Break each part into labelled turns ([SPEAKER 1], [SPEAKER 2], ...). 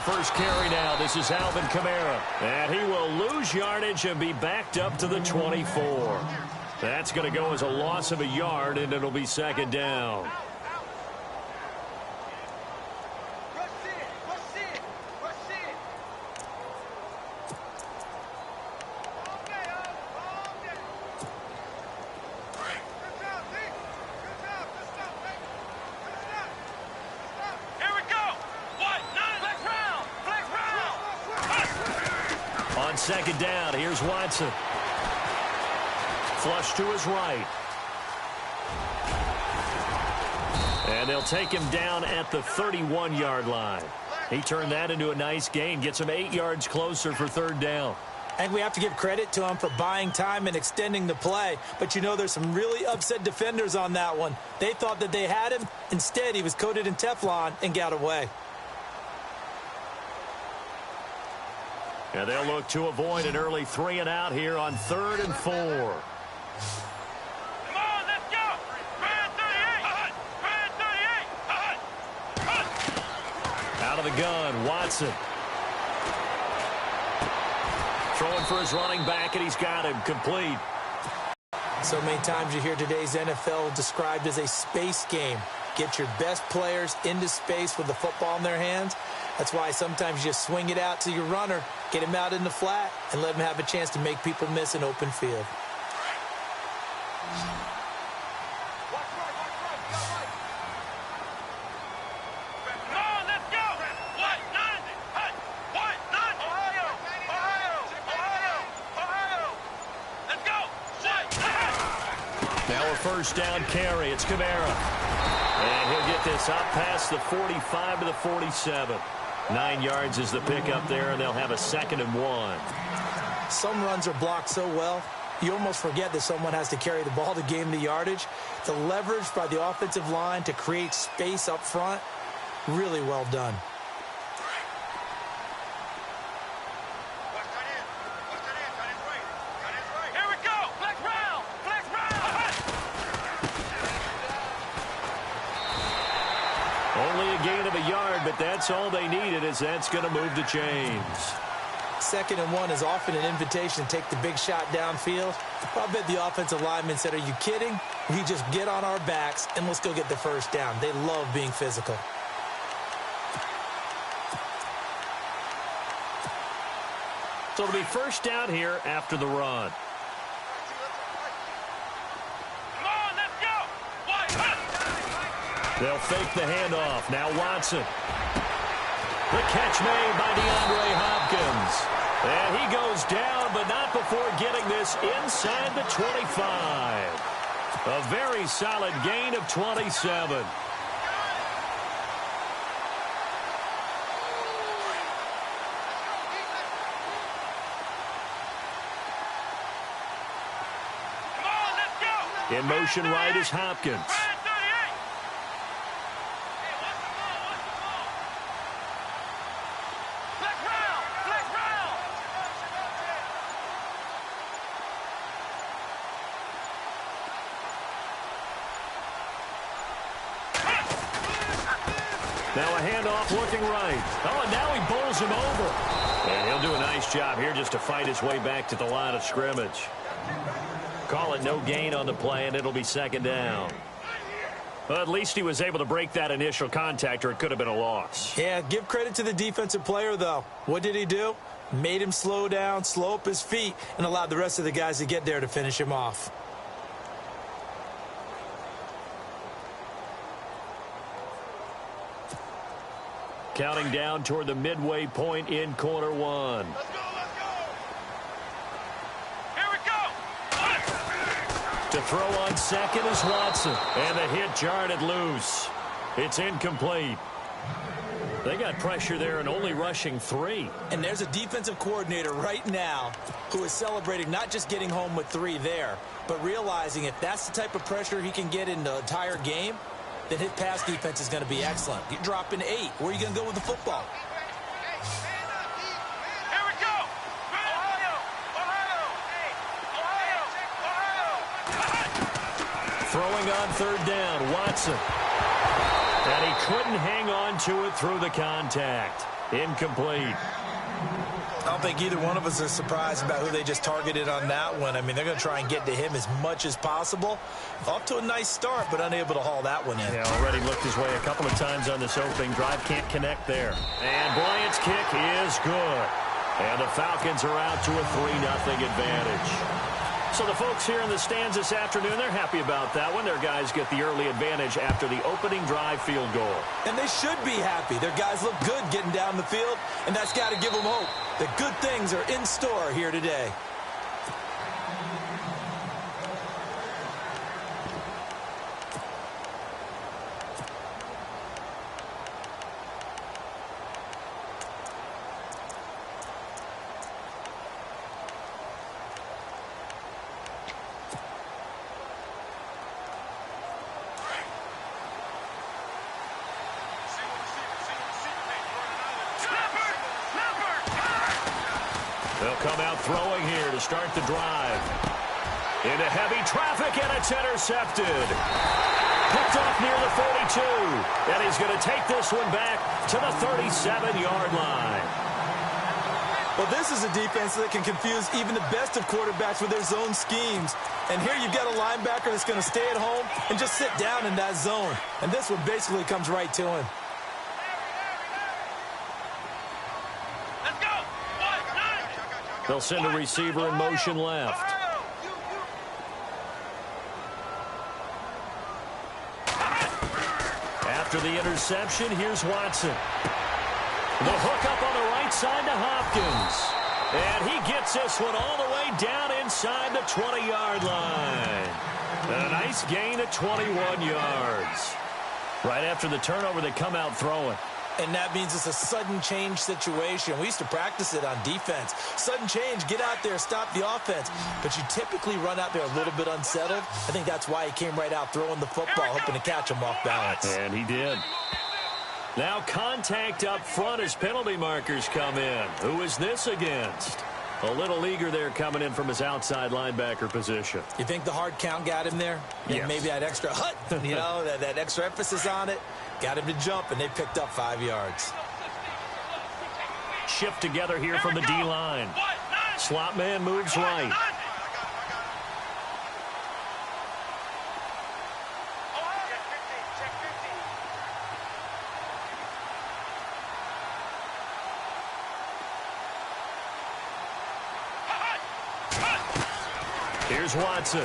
[SPEAKER 1] first carry now. This is Alvin Kamara. And he will lose yardage and be backed up to the 24. That's going to go as a loss of a yard, and it'll be second down. On second down, here's Watson. Flush to his right. And they'll take him down at the 31-yard line. He turned that into a nice gain. Gets him 8 yards closer for third down.
[SPEAKER 2] And we have to give credit to him for buying time and extending the play. But, you know, there's some really upset defenders on that one. They thought that they had him. Instead, he was coated in Teflon and got away.
[SPEAKER 1] And they'll look to avoid an early 3 and out here on 3rd and 4.
[SPEAKER 3] Come on, let's go! Brand 38! Brand 38!
[SPEAKER 1] Out of the gun, Watson. Throwing for his running back, and he's got him complete.
[SPEAKER 2] So many times you hear today's NFL described as a space game. Get your best players into space with the football in their hands. That's why sometimes you just swing it out to your runner, get him out in the flat, and let him have a chance to make people miss an open field.
[SPEAKER 1] First down carry. It's Kamara. And he'll get this out past the 45 to the 47. 9 yards is the pickup there, and they'll have a 2nd and 1.
[SPEAKER 2] Some runs are blocked so well, you almost forget that someone has to carry the ball to gain the yardage. The leverage by the offensive line to create space up front, really well done.
[SPEAKER 1] But that's all they needed, as that's going to move the chains.
[SPEAKER 2] 2nd and 1 is often an invitation to take the big shot downfield. I bet the offensive lineman said, are you kidding? We just get on our backs and let's go get the first down. They love being physical.
[SPEAKER 1] So it'll be first down here after the run. They'll fake the handoff. Now Watson. The catch made by DeAndre Hopkins. And he goes down, but not before getting this inside the 25. A very solid gain of 27. In motion right is Hopkins. Now a handoff looking right. Oh, and now he bowls him over. And he'll do a nice job here just to fight his way back to the line of scrimmage. Call it no gain on the play, and it'll be 2nd down. Well, at least he was able to break that initial contact, or it could have been a loss.
[SPEAKER 2] Yeah, give credit to the defensive player, though. What did he do? Made him slow down, slow up his feet, and allowed the rest of the guys to get there to finish him off.
[SPEAKER 1] Counting down toward the midway point in quarter 1.
[SPEAKER 3] Let's go, let's go. Here we go.
[SPEAKER 1] To throw on second is Watson. And the hit jarred it loose. It's incomplete. They got pressure there and only rushing 3.
[SPEAKER 2] And there's a defensive coordinator right now who is celebrating not just getting home with 3 there, but realizing if that's the type of pressure he can get in the entire game, then his pass defense is going to be excellent. You're dropping 8. Where are you going to go with the football?
[SPEAKER 3] Here we go. Ohio.
[SPEAKER 1] Throwing on 3rd down, Watson. And he couldn't hang on to it through the contact. Incomplete.
[SPEAKER 2] I don't think either one of us is surprised about who they just targeted on that one. I mean, they're going to try and get to him as much as possible. Off to a nice start, but unable to haul that one in.
[SPEAKER 1] Yeah, already looked his way a couple of times on this opening drive. Can't connect there. And Bryant's kick is good. And the Falcons are out to a 3-0 advantage. So the folks here in the stands this afternoon, they're happy about that one. Their guys get the early advantage after the opening drive field goal.
[SPEAKER 2] And they should be happy. Their guys look good getting down the field, and that's got to give them hope that good things are in store here today.
[SPEAKER 1] They'll come out throwing here to start the drive. Into heavy traffic, and it's intercepted. Picked off near the 42. And he's going to take this one back to the 37-yard line.
[SPEAKER 2] Well, this is a defense that can confuse even the best of quarterbacks with their zone schemes. And here you've got a linebacker that's going to stay at home and just sit down in that zone. And this one basically comes right to him.
[SPEAKER 1] They'll send a receiver in motion left. After the interception, here's Watson. The hook up on the right side to Hopkins. And he gets this one all the way down inside the 20-yard line. And a nice gain of 21 yards. Right after the turnover, they come out throwing.
[SPEAKER 2] And that means it's a sudden change situation. We used to practice it on defense. Sudden change, get out there, stop the offense. But you typically run out there a little bit unsettled. I think that's why he came right out throwing the football, hoping to catch him off balance.
[SPEAKER 1] And he did. Now contact up front as penalty markers come in. Who is this against? A little leaguer there coming in from his outside linebacker position.
[SPEAKER 2] You think the hard count got him there?
[SPEAKER 1] Yes.
[SPEAKER 2] Maybe that extra hut, you know, that extra emphasis on it. Got him to jump, and they picked up 5 yards.
[SPEAKER 1] Shift together here from the D-line. Slot man moves right. Here's Watson.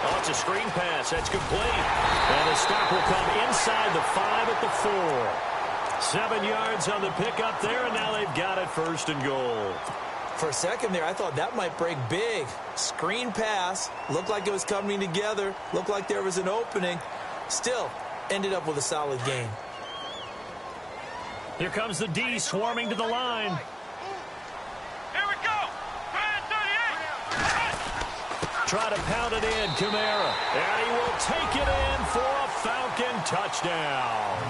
[SPEAKER 1] Oh, it's a screen pass. That's complete. And the stop will come inside the 5 at the 4. 7 yards on the pickup there, and now they've got it 1st and goal.
[SPEAKER 2] For a second there, I thought that might break big. Screen pass. Looked like it was coming together. Looked like there was an opening. Still, ended up with a solid gain.
[SPEAKER 1] Here comes the D swarming to the line. Try to pound it in, Kamara. And he will take it in for a Falcon touchdown.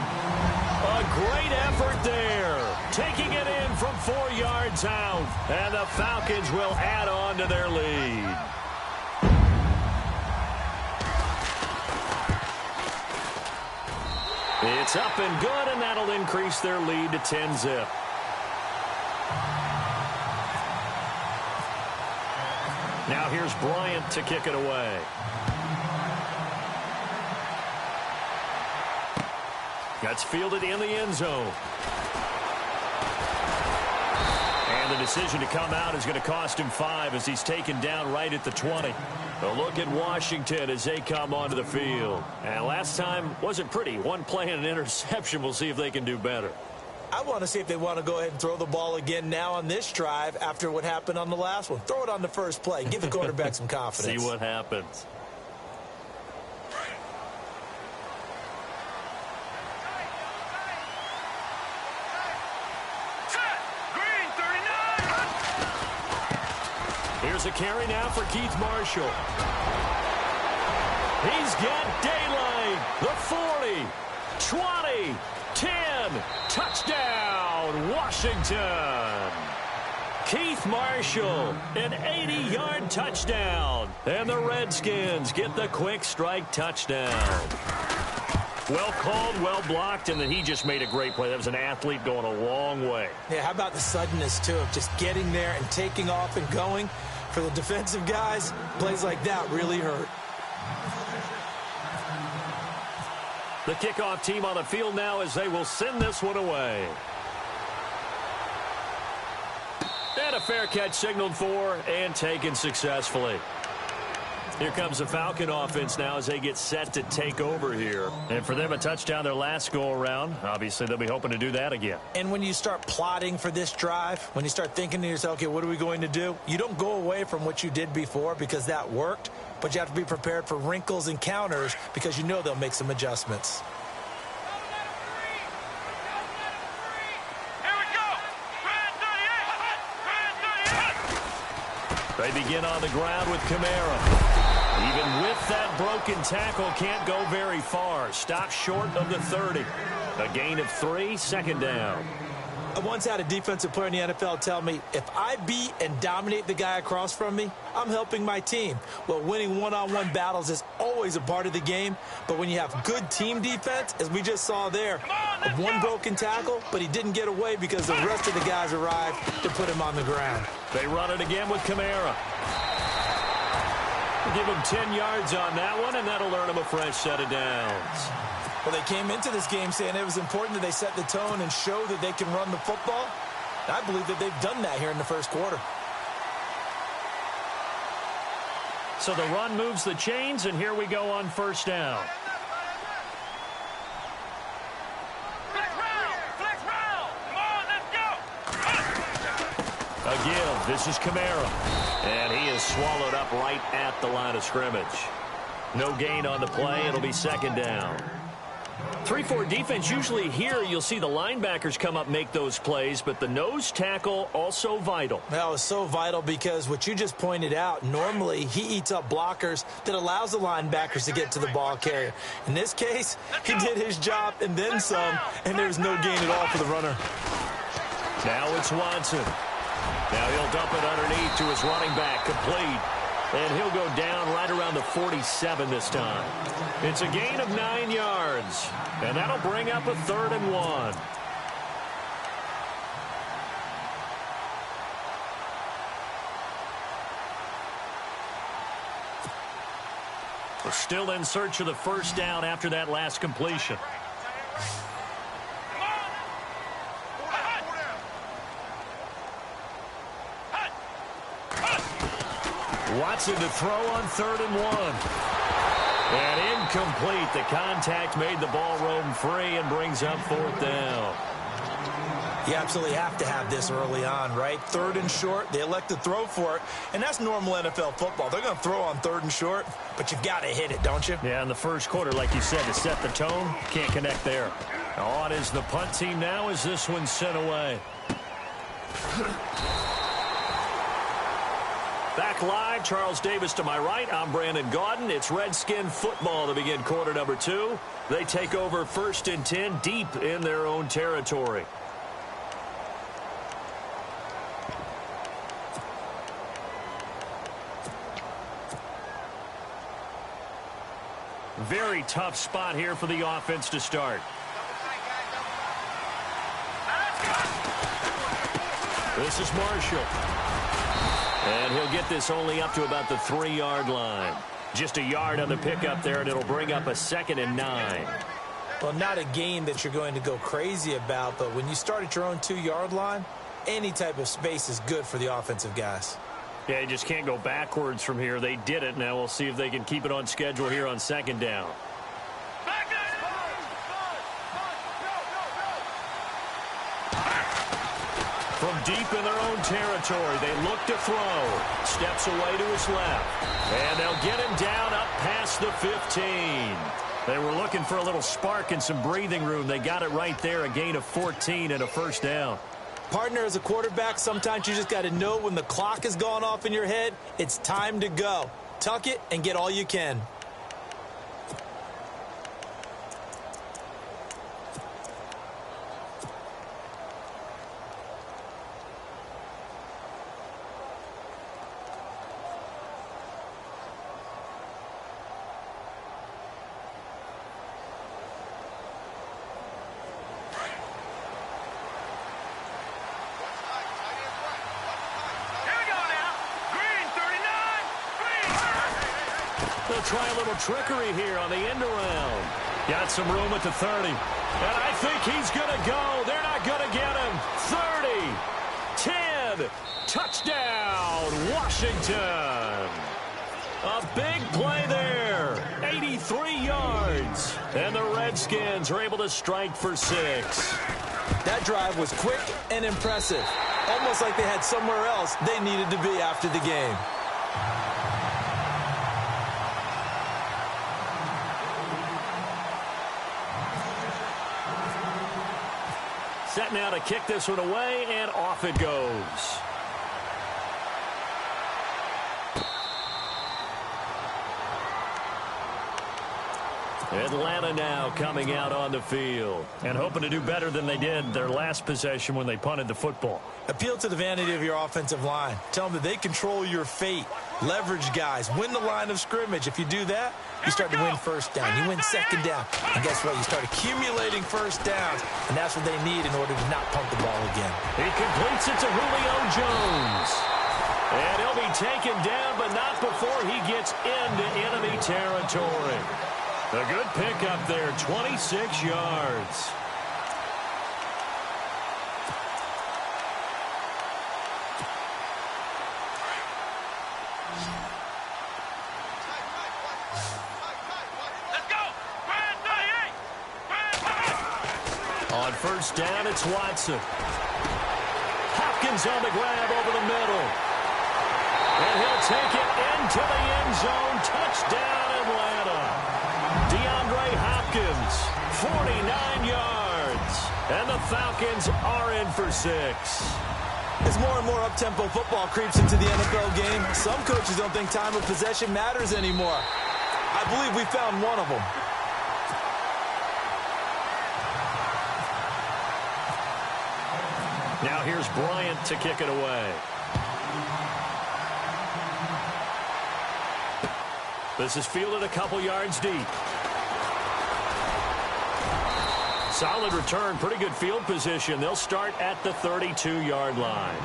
[SPEAKER 1] A great effort there. Taking it in from 4 yards out. And the Falcons will add on to their lead. It's up and good, and that'll increase their lead to 10-zip. Now here's Bryant to kick it away. That's fielded in the end zone. And the decision to come out is going to cost him 5 as he's taken down right at the 20. A look at Washington as they come onto the field. And last time wasn't pretty. One play and an interception. We'll see if they can do better.
[SPEAKER 2] I want to see if they want to go ahead and throw the ball again now on this drive after what happened on the last one. Throw it on the first play. Give the quarterback some confidence.
[SPEAKER 1] See what happens. Here's a carry now for Keith Marshall. He's got daylight. The 40, 20, 10, touchdown, Washington. Keith Marshall, an 80-yard touchdown. And the Redskins get the quick strike touchdown. Well called, well blocked, and then he just made a great play. That was an athlete going a long way.
[SPEAKER 2] Yeah, how about the suddenness, too, of just getting there and taking off and going? For the defensive guys, plays like that really hurt.
[SPEAKER 1] The kickoff team on the field now as they will send this one away. And a fair catch signaled for and taken successfully. Here comes the Falcon offense now as they get set to take over here. And for them, a touchdown their last go-around. Obviously, they'll be hoping to do that again.
[SPEAKER 2] And when you start plotting for this drive, when you start thinking to yourself, okay, what are we going to do? You don't go away from what you did before because that worked, but you have to be prepared for wrinkles and counters because you know they'll make some adjustments.
[SPEAKER 3] Here we go.
[SPEAKER 1] They begin on the ground with Kamara. Even with that broken tackle, can't go very far. Stop short of the 30. A gain of 3, second down.
[SPEAKER 2] I once had a defensive player in the NFL tell me, if I beat and dominate the guy across from me, I'm helping my team. Well, winning one-on-one battles is always a part of the game, but when you have good team defense, as we just saw there, one broken tackle, but he didn't get away because the rest of the guys arrived to put him on the ground.
[SPEAKER 1] They run it again with Kamara. Give him 10 yards on that one, and that'll earn him a fresh set of downs.
[SPEAKER 2] Well, they came into this game saying it was important that they set the tone and show that they can run the football. I believe that they've done that here in the first quarter.
[SPEAKER 1] So the run moves the chains, and here we go on first down.
[SPEAKER 3] Flex round. Flex round. Come on, let's go.
[SPEAKER 1] A give. This is Kamara. And he is swallowed up right at the line of scrimmage. No gain on the play. It'll be second down. 3-4 defense, usually here you'll see the linebackers come up, make those plays, but the nose tackle also vital.
[SPEAKER 2] That was so vital because what you just pointed out, normally he eats up blockers that allows the linebackers to get to the ball carrier. In this case, he did his job and then some, and there was no gain at all for the runner.
[SPEAKER 1] Now it's Watson. Now he'll dump it underneath to his running back, complete. And he'll go down right around the 47 this time. It's a gain of 9 yards. And that'll bring up a 3rd and 1. We're still in search of the first down after that last completion. Watson to throw on 3rd and 1. And incomplete. The contact made the ball roam free and brings up 4th down.
[SPEAKER 2] You absolutely have to have this early on, right? 3rd and short, they elect to throw for it, and that's normal NFL football. They're going to throw on 3rd and short, but you've got to hit it, don't you?
[SPEAKER 1] Yeah, in the first quarter, like you said, to set the tone, can't connect there. On is the punt team now as this one's sent away. Back live, Charles Davis to my right. I'm Brandon Gaudin. It's Redskin football to begin quarter number 2. They take over 1st and 10 deep in their own territory. Very tough spot here for the offense to start. This is Marshall. And he'll get this only up to about the 3-yard line. Just a yard on the pickup there, and it'll bring up a 2nd and 9.
[SPEAKER 2] Well, not a gain that you're going to go crazy about, but when you start at your own 2-yard line, any type of space is good for the offensive guys.
[SPEAKER 1] Yeah, you just can't go backwards from here. They did it. Now we'll see if they can keep it on schedule here on 2nd down. From deep in their own territory, they look to throw. Steps away to his left. And they'll get him down up past the 15. They were looking for a little spark and some breathing room. They got it right there, a gain of 14 and a 1st down.
[SPEAKER 2] Partner, as a quarterback, sometimes you just got to know when the clock has gone off in your head, it's time to go. Tuck it and get all you can.
[SPEAKER 1] try a little trickery here on the end around. Got some room at the 30. And I think he's going to go. They're not going to get him. 30, 10, touchdown, Washington. A big play there. 83 yards. And the Redskins are able to strike for 6.
[SPEAKER 2] That drive was quick and impressive. Almost like they had somewhere else they needed to be after the game.
[SPEAKER 1] Set now to kick this one away, and off it goes. Atlanta now coming out on the field and hoping to do better than they did their last possession when they punted the football.
[SPEAKER 2] Appeal to the vanity of your offensive line. Tell them that they control your fate. Leverage guys. Win the line of scrimmage. If you do that, you start to win first down. You win second down. And guess what? You start accumulating first downs. And that's what they need in order to not punt the ball again.
[SPEAKER 1] He completes it to Julio Jones. And he'll be taken down, but not before he gets into enemy territory. A good pickup there, 26 yards.
[SPEAKER 3] Let's go. Grand 38. Grand 38.
[SPEAKER 1] On first down, it's Watson. Hopkins on the grab over the middle. And he'll take it into the end zone. Touchdown, Atlanta. DeAndre Hopkins, 49 yards. And the Falcons are in for 6.
[SPEAKER 2] As more and more up-tempo football creeps into the NFL game, some coaches don't think time of possession matters anymore. I believe we found one of them.
[SPEAKER 1] Now here's Bryant to kick it away. This is fielded a couple yards deep. Solid return, pretty good field position. They'll start at the 32-yard line.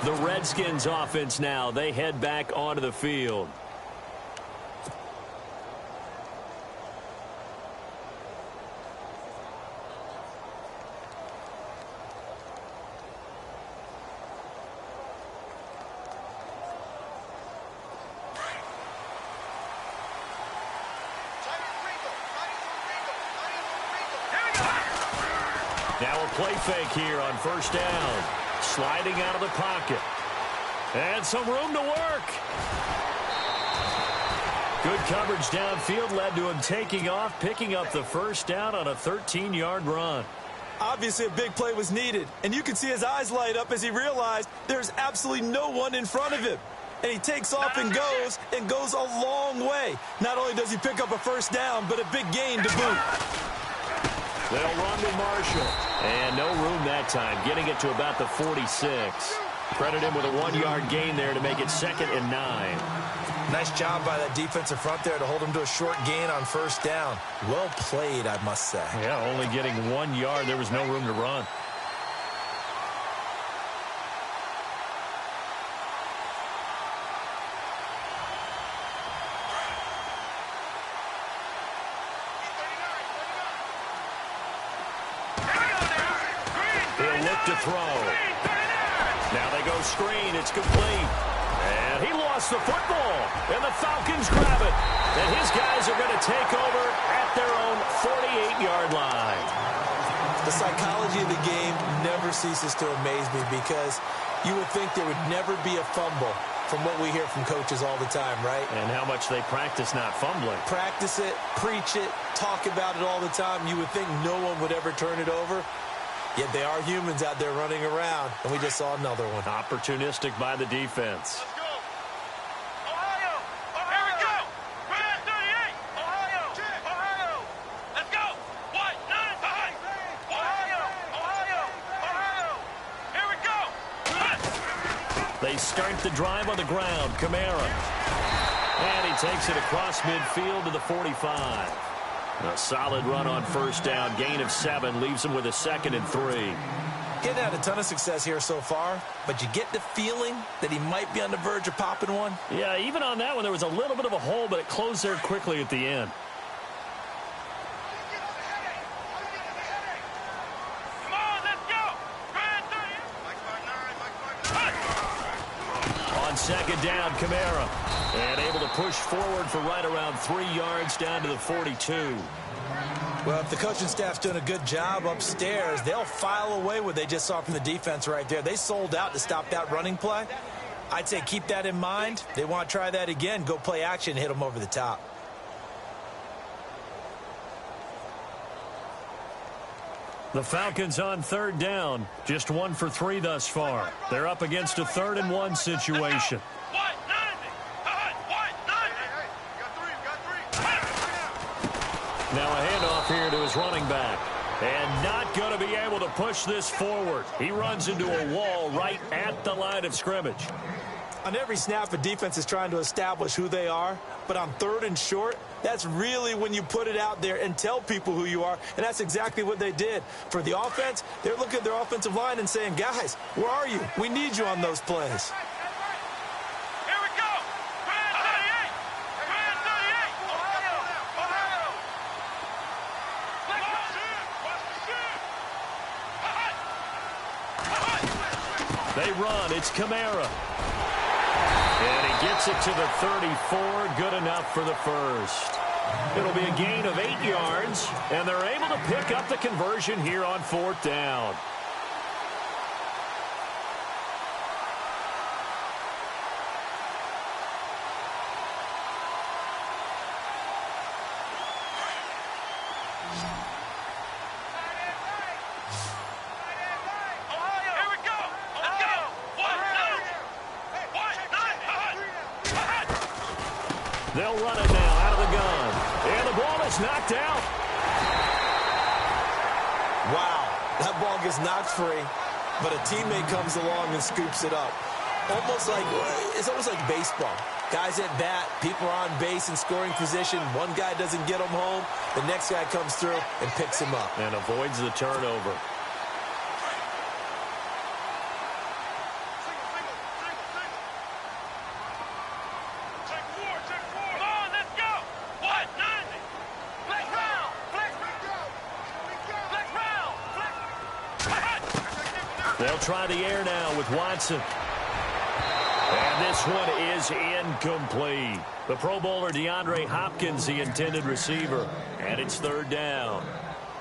[SPEAKER 1] The Redskins offense now, they head back onto the field. Now a play fake here on first down. Sliding out of the pocket. And some room to work. Good coverage downfield led to him taking off, picking up the first down on a 13-yard run.
[SPEAKER 2] Obviously, a big play was needed, and you can see his eyes light up as he realized there's absolutely no one in front of him. And he takes off and goes a long way. Not only does he pick up a first down, but a big gain to boot.
[SPEAKER 1] They'll run to Marshall. And no room that time, getting it to about the 46. Credit him with a 1-yard gain there to make it 2nd and 9.
[SPEAKER 2] Nice job by that defensive front there to hold him to a short gain on first down. Well played, I must say.
[SPEAKER 1] Yeah, only getting 1 yard. There was no room to run. To throw. Now they go screen. It's complete. And he lost the football. And the Falcons grab it. And his guys are going to take over at their own 48-yard line.
[SPEAKER 2] The psychology of the game never ceases to amaze me because you would think there would never be a fumble from what we hear from coaches all the time, right?
[SPEAKER 1] And how much they practice not fumbling.
[SPEAKER 2] Practice it, preach it, talk about it all the time. You would think no one would ever turn it over. Yet they are humans out there running around, and we just saw another one.
[SPEAKER 1] Opportunistic by the defense.
[SPEAKER 3] Let's go. Ohio. Here we go. Grand 38. Ohio. Ohio. Let's go. White 9 behind. Ohio. Ohio. Ohio. Here we go.
[SPEAKER 1] They start the drive on the ground. Kamara. And he takes it across midfield to the 45. A solid run on first down. Gain of 7 leaves him with a 2nd and 3.
[SPEAKER 2] getting had a ton of success here so far, but you get the feeling that he might be on the verge of popping one.
[SPEAKER 1] Yeah, even on that one, there was a little bit of a hole, but it closed there quickly at the end.
[SPEAKER 3] Come on, let's go.
[SPEAKER 1] On second down, Kamara. And able to push forward for right around 3 yards down to the 42.
[SPEAKER 2] Well, if the coaching staff's doing a good job upstairs, they'll file away what they just saw from the defense right there. They sold out to stop that running play. I'd say keep that in mind. They want to try that again. Go play action, hit them over the top.
[SPEAKER 1] The Falcons on third down. Just 1 for 3 thus far. They're up against a 3rd and 1 situation. Now a handoff here to his running back. And not going to be able to push this forward. He runs into a wall right at the line of scrimmage.
[SPEAKER 2] On every snap, a defense is trying to establish who they are. But on 3rd and short, that's really when you put it out there and tell people who you are. And that's exactly what they did. For the offense, they're looking at their offensive line and saying, guys, where are you? We need you on those plays.
[SPEAKER 1] They run. It's Kamara. And he gets it to the 34. Good enough for the first. It'll be a gain of 8 yards, and they're able to pick up the conversion here on 4th down. They'll run it now out of the gun. And the ball is knocked out.
[SPEAKER 2] Wow, that ball gets knocked free, but a teammate comes along and scoops it up. It's almost like baseball. Guys at bat, people are on base in scoring position. One guy doesn't get him home. The next guy comes through and picks him up.
[SPEAKER 1] And avoids the turnover. They'll try the air now with Watson. And this one is incomplete. The Pro Bowler DeAndre Hopkins, the intended receiver. And it's 3rd down.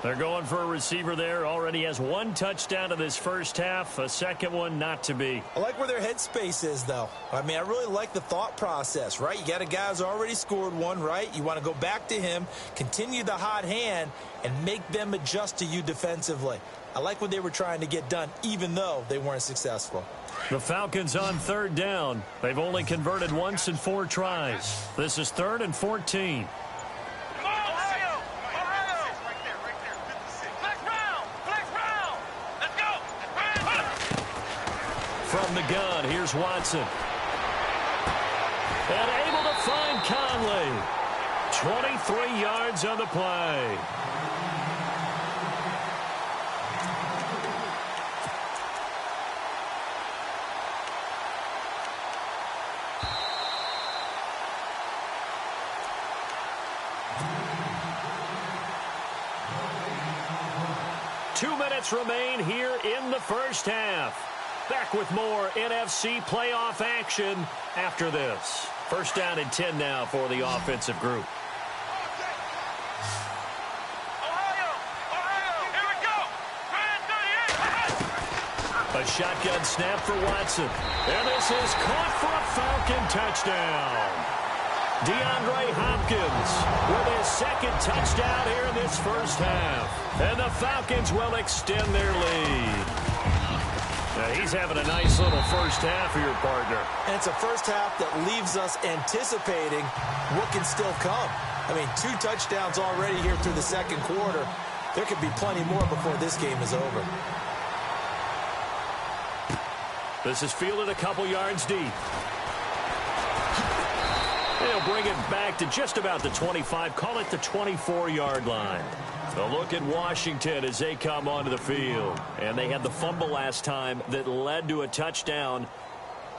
[SPEAKER 1] They're going for a receiver there. Already has 1 touchdown in this first half. A second one not to be.
[SPEAKER 2] I like where their headspace is, though. I mean, I really like the thought process, right? You got a guy who's already scored 1, right? You want to go back to him, continue the hot hand, and make them adjust to you defensively. I like what they were trying to get done, even though they weren't successful.
[SPEAKER 1] The Falcons on 3rd down. They've only converted once in 4 tries. This is 3rd and 14. From the gun, here's Watson. And able to find Conley. 23 yards on the play. Remain here in the first half. Back with more NFC playoff action after this. 1st down and 10 now for the offensive group. A shotgun snap for Watson. And this is caught for a Falcon touchdown. DeAndre Hopkins with his 2nd touchdown here in this first half. And the Falcons will extend their lead. Now he's having a nice little first half here, partner.
[SPEAKER 2] And it's a first half that leaves us anticipating what can still come. I mean, 2 touchdowns already here through the 2nd quarter. There could be plenty more before this game is over.
[SPEAKER 1] This is fielded a couple yards deep. They'll bring it back to just about the 25. Call it the 24-yard line. A look at Washington as they come onto the field. And they had the fumble last time that led to a touchdown.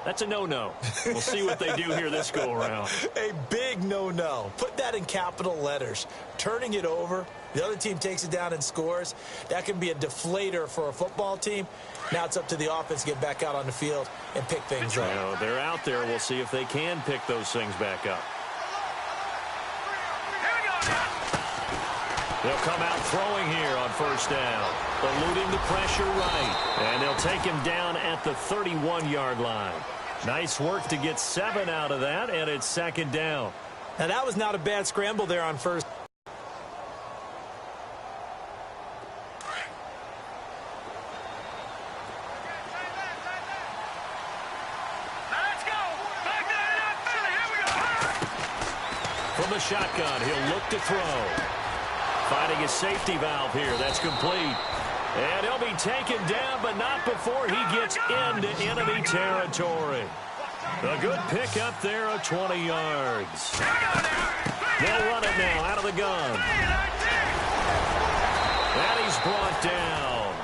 [SPEAKER 1] That's a no-no. We'll see what they do here this go-around.
[SPEAKER 2] A big no-no. Put that in capital letters. Turning it over, the other team takes it down and scores. That can be a deflator for a football team. Now it's up to the offense to get back out on the field and pick things up.
[SPEAKER 1] Well, they're out there. We'll see if they can pick those things back up. They'll come out throwing here on first down. Eluding the pressure right. And they'll take him down at the 31-yard line. Nice work to get 7 out of that, and it's second down.
[SPEAKER 2] Now, that was not a bad scramble there on first.
[SPEAKER 3] Let's go. Back to the NFL. Here we go.
[SPEAKER 1] From the shotgun, he'll look to throw. Finding his safety valve here. That's complete. And he'll be taken down, but not before he gets into enemy territory. A good pickup there of 20 yards. They'll run it now out of the gun. And he's brought down.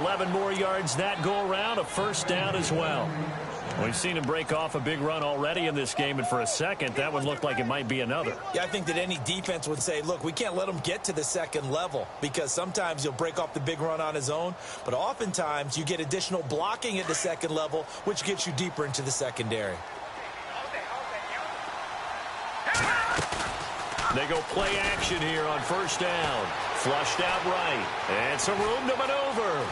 [SPEAKER 1] 11 more yards that go around, a first down as well. We've seen him break off a big run already in this game, and for a second, that one looked like it might be another.
[SPEAKER 2] Yeah, I think that any defense would say, look, we can't let him get to the second level because sometimes he'll break off the big run on his own, but oftentimes you get additional blocking at the second level, which gets you deeper into the secondary.
[SPEAKER 1] They go play action here on first down. Flushed out right, and some room to maneuver.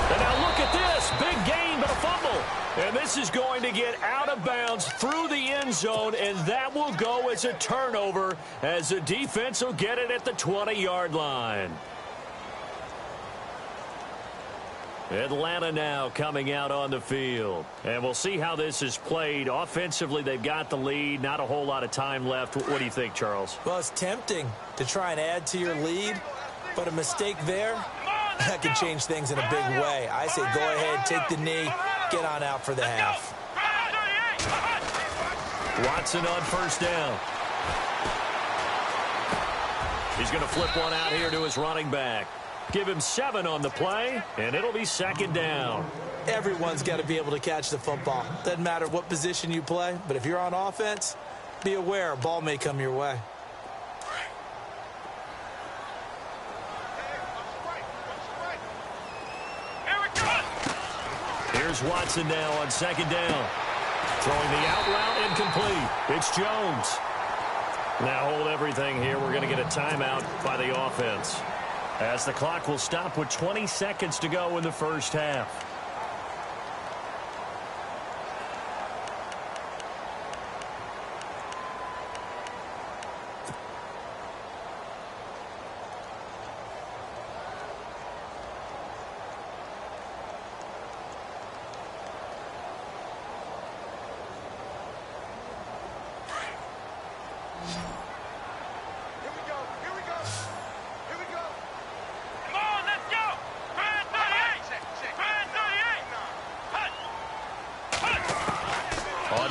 [SPEAKER 1] And now look at this. Big gain, but a fumble. And this is going to get out of bounds through the end zone, and that will go as a turnover as the defense will get it at the 20-yard line. Atlanta now coming out on the field. And we'll see how this is played. Offensively, they've got the lead. Not a whole lot of time left. What do you think, Charles?
[SPEAKER 2] Well, it's tempting to try and add to your lead, but a mistake there, that can change things in a big way. I say go ahead, take the knee, get on out for the half.
[SPEAKER 1] Watson on first down. He's going to flip one out here to his running back. Give him 7 on the play, and it'll be second down.
[SPEAKER 2] Everyone's got to be able to catch the football. Doesn't matter what position you play, but if you're on offense, be aware a ball may come your way.
[SPEAKER 1] Here's Watson now on second down. Throwing the out route incomplete. It's Jones. Now hold everything here. We're going to get a timeout by the offense, as the clock will stop with 20 seconds to go in the first half.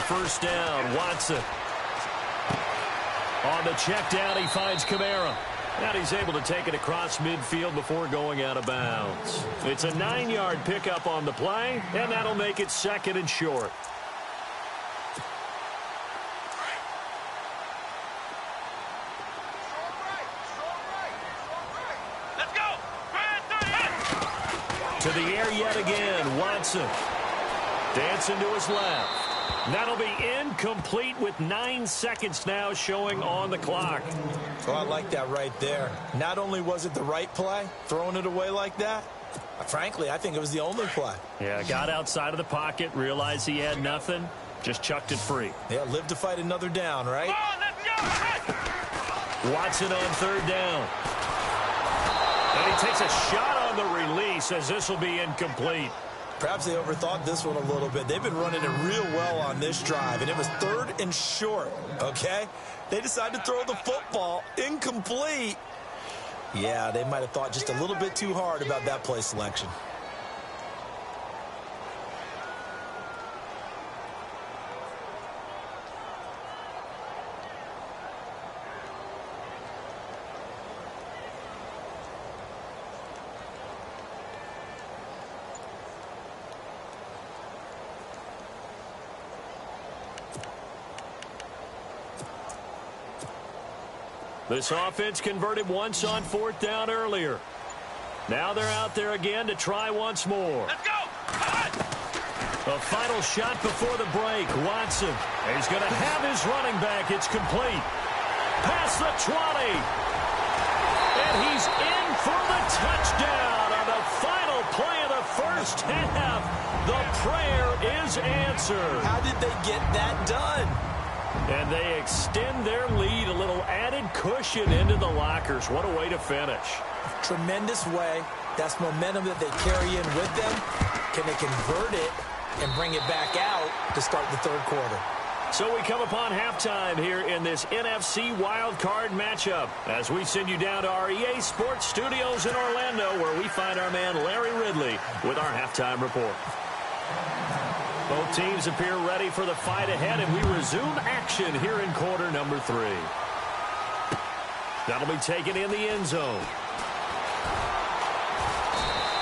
[SPEAKER 1] First down, Watson. On the check down, he finds Kamara. And he's able to take it across midfield before going out of bounds. It's a 9-yard pickup on the play, and that'll make it second and short.
[SPEAKER 3] Let's go.
[SPEAKER 1] To the air yet again, Watson. Dancing to his left. That'll be incomplete with 9 seconds now showing on the clock.
[SPEAKER 2] Oh, I like that right there. Not only was it the right play, throwing it away like that, frankly, I think it was the only play.
[SPEAKER 1] Yeah, got outside of the pocket, realized he had nothing, just chucked it free.
[SPEAKER 2] Yeah, live to fight another down, right?
[SPEAKER 1] Watson on third down. And he takes a shot on the release as this will be incomplete.
[SPEAKER 2] Perhaps they overthought this one a little bit. They've been running it real well on this drive, and it was 3rd and short, okay? They decided to throw the football incomplete. Yeah, they might have thought just a little bit too hard about that play selection.
[SPEAKER 1] This offense converted once on 4th down earlier. Now they're out there again to try once more.
[SPEAKER 3] Let's go.
[SPEAKER 1] A final shot before the break. Watson. He's going to have his running back. It's complete. Past the 20. And he's in for the touchdown on the final play of the first half. The prayer is answered.
[SPEAKER 2] How did they get that done?
[SPEAKER 1] And they extend their lead, a little added cushion into the lockers. What a way to finish.
[SPEAKER 2] Tremendous way. That's momentum that they carry in with them. Can they convert it and bring it back out to start the third quarter?
[SPEAKER 1] So we come upon halftime here in this NFC Wildcard matchup as we send you down to our EA Sports Studios in Orlando, where we find our man Larry Ridley with our halftime report. Both teams appear ready for the fight ahead, and we resume action here in quarter number 3. That'll be taken in the end zone.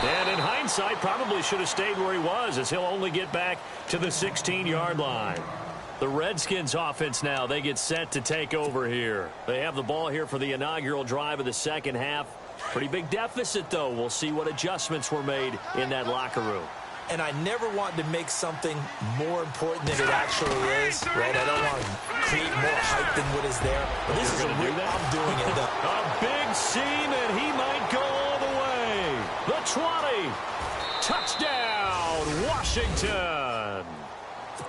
[SPEAKER 1] And in hindsight, probably should have stayed where he was, as he'll only get back to the 16-yard line. The Redskins offense now, they get set to take over here. They have the ball here for the inaugural drive of the second half. Pretty big deficit, though. We'll see what adjustments were made in that locker room.
[SPEAKER 2] And I never want to make something more important than it actually is, right? I don't want to create more hype than what is there. But this is a real, I'm doing it, though.
[SPEAKER 1] A big seam, and he might go all the way. The 20. Touchdown, Washington.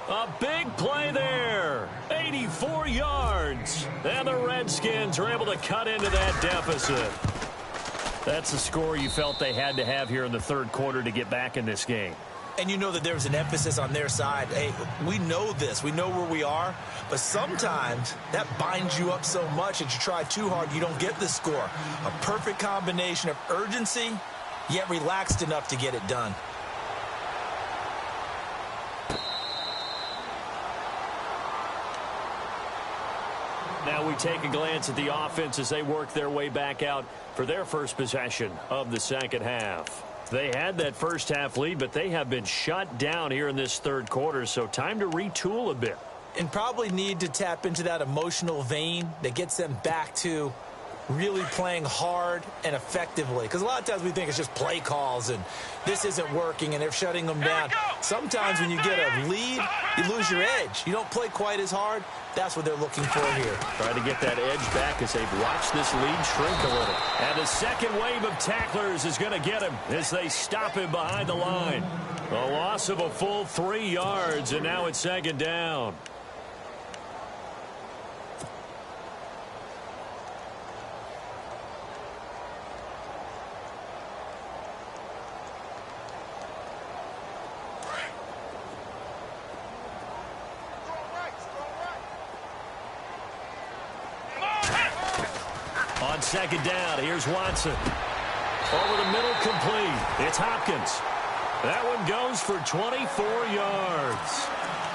[SPEAKER 1] A big play there. 84 yards. And the Redskins are able to cut into that deficit. That's the score you felt they had to have here in the third quarter to get back in this game.
[SPEAKER 2] And you know that there's an emphasis on their side. Hey, we know this. We know where we are. But sometimes that binds you up so much that you try too hard, you don't get the score. A perfect combination of urgency, yet relaxed enough to get it done.
[SPEAKER 1] Now we take a glance at the offense as they work their way back out for their first possession of the second half. They had that first half lead, but they have been shut down here in this third quarter, so time to retool a bit.
[SPEAKER 2] And probably need to tap into that emotional vein that gets them back to really playing hard and effectively. Because a lot of times we think it's just play calls and this isn't working and they're shutting them down. Sometimes when you get a lead, you lose your edge. You don't play quite as hard. That's what they're looking for here.
[SPEAKER 1] Trying to get that edge back as they've watched this lead shrink a little. And the second wave of tacklers is going to get him as they stop him behind the line. A loss of a full 3 yards, and now it's second down. On second down, here's Watson. Over the middle, complete. It's Hopkins. That one goes for 24 yards.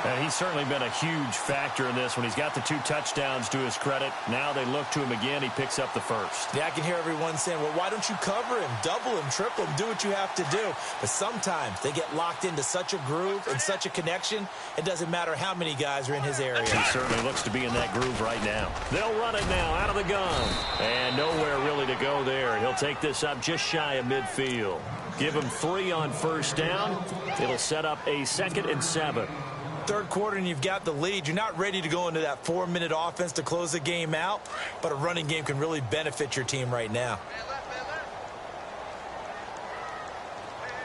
[SPEAKER 1] And he's certainly been a huge factor in this one. He's got the 2 touchdowns to his credit. Now they look to him again. He picks up the first.
[SPEAKER 2] Yeah, I can hear everyone saying, well, why don't you cover him, double him, triple him, do what you have to do. But sometimes they get locked into such a groove and such a connection, it doesn't matter how many guys are in his area.
[SPEAKER 1] He certainly looks to be in that groove right now. They'll run it now out of the gun. And nowhere really to go there. He'll take this up just shy of midfield. Give him 3 on first down. It'll set up a 2nd and 7.
[SPEAKER 2] Third quarter and you've got the lead. You're not ready to go into that 4-minute offense to close the game out, but a running game can really benefit your team right now.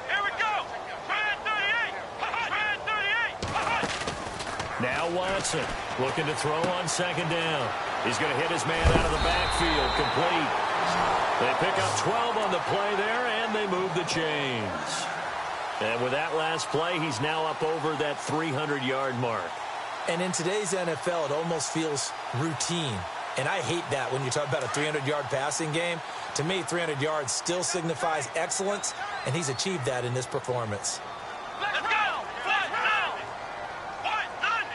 [SPEAKER 3] Here we go. 38.
[SPEAKER 1] Now Watson looking to throw on second down. He's going to hit his man out of the backfield. Complete. They pick up 12 on the play there, and they move the chains. And with that last play, he's now up over that 300-yard mark.
[SPEAKER 2] And in today's NFL, it almost feels routine. And I hate that when you talk about a 300-yard passing game. To me, 300 yards still signifies excellence, and he's achieved that in this performance.
[SPEAKER 3] Let's go. What now? What? None.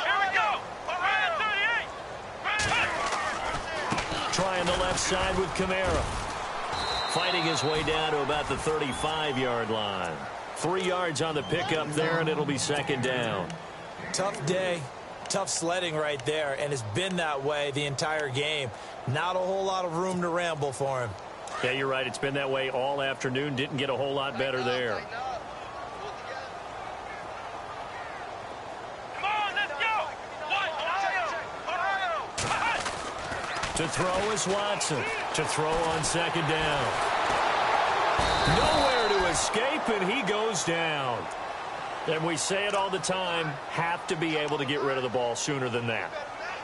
[SPEAKER 3] Here we go. 38.
[SPEAKER 1] Trying the left side with Kamara. Fighting his way down to about the 35-yard line. 3 yards on the pickup there, and it'll be second down.
[SPEAKER 2] Tough day, tough sledding right there, and it's been that way the entire game. Not a whole lot of room to ramble for him.
[SPEAKER 1] Yeah, you're right. It's been that way all afternoon. Didn't get a whole lot better there.
[SPEAKER 3] Come on, let's go! Ohio!
[SPEAKER 1] To throw is Watson. To throw on second down. Nowhere to escape, and he goes down. And we say it all the time, have to be able to get rid of the ball sooner than that.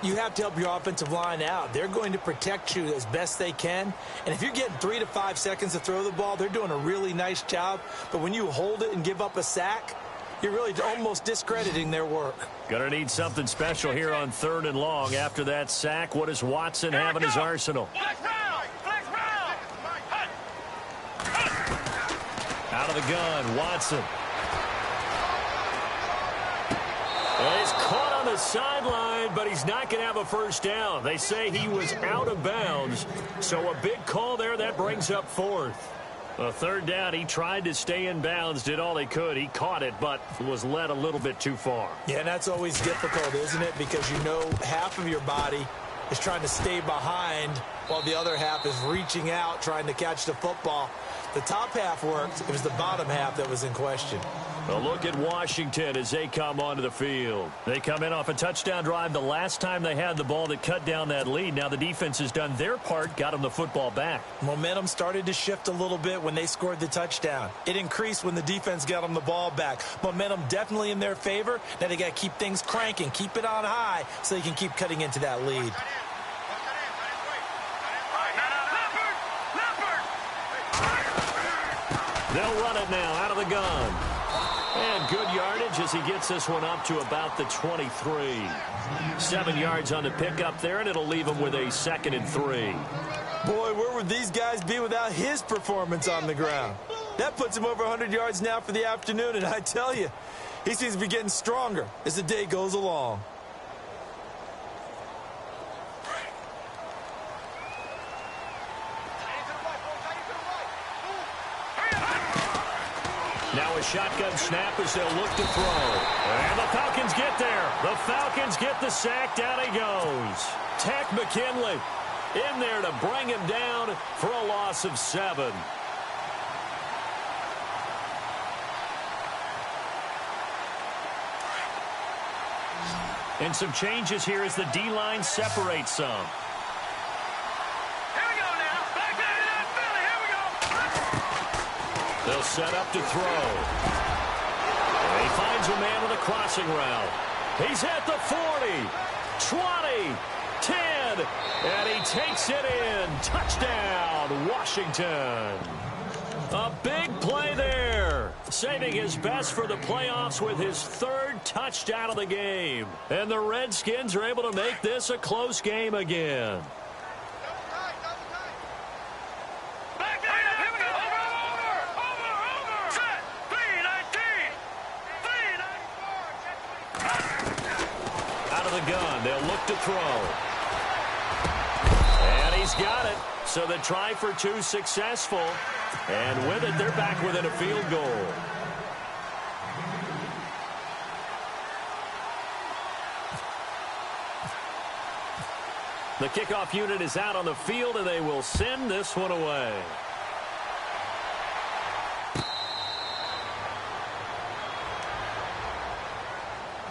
[SPEAKER 2] You have to help your offensive line out. They're going to protect you as best they can. And if you're getting 3 to 5 seconds to throw the ball, they're doing a really nice job. But when you hold it and give up a sack, you're really almost discrediting their work.
[SPEAKER 1] Gonna need something special here on 3rd and long. After that sack, what does Watson have in his arsenal?
[SPEAKER 3] Flex round! Flex round!
[SPEAKER 1] Out of the gun, Watson. He's caught on the sideline, but he's not going to have a first down. They say he was out of bounds, so a big call there. That brings up 4th. A 3rd down, he tried to stay in bounds, did all he could. He caught it, but was led a little bit too far.
[SPEAKER 2] Yeah, and that's always difficult, isn't it? Because you know half of your body is trying to stay behind while the other half is reaching out, trying to catch the football. The top half worked. It was the bottom half that was in question.
[SPEAKER 1] A look at Washington as they come onto the field. They come in off a touchdown drive the last time they had the ball that cut down that lead. Now the defense has done their part, got them the football back.
[SPEAKER 2] Momentum started to shift a little bit when they scored the touchdown. It increased when the defense got them the ball back. Momentum definitely in their favor. Now they got to keep things cranking, keep it on high so they can keep cutting into that lead.
[SPEAKER 1] They'll run it now out of the gun. And good yardage as he gets this one up to about the 23. 7 yards on the pickup there, and it'll leave him with a 2nd and 3.
[SPEAKER 2] Boy, where would these guys be without his performance on the ground? That puts him over 100 yards now for the afternoon, and I tell you, he seems to be getting stronger as the day goes along.
[SPEAKER 1] Now a shotgun snap as they'll look to throw. And the Falcons get there. The Falcons get the sack. Down he goes. Tech McKinley in there to bring him down for a loss of 7. And some changes here as the D-line separates some.
[SPEAKER 3] Here we go now. Back to that Philly. Here we go.
[SPEAKER 1] They'll set up to throw. And he finds a man with a crossing route. He's at the 40, 20, 10, and he takes it in. Touchdown, Washington. A big play there, saving his best for the playoffs with his 3rd touchdown of the game. And the Redskins are able to make this a close game again.
[SPEAKER 3] Back there. Here we go. Over. Set. 3-19.
[SPEAKER 1] Out of the gun, they'll look to throw. And he's got it. So the try for 2 successful. And with it, they're back within a field goal. The kickoff unit is out on the field, and they will send this one away.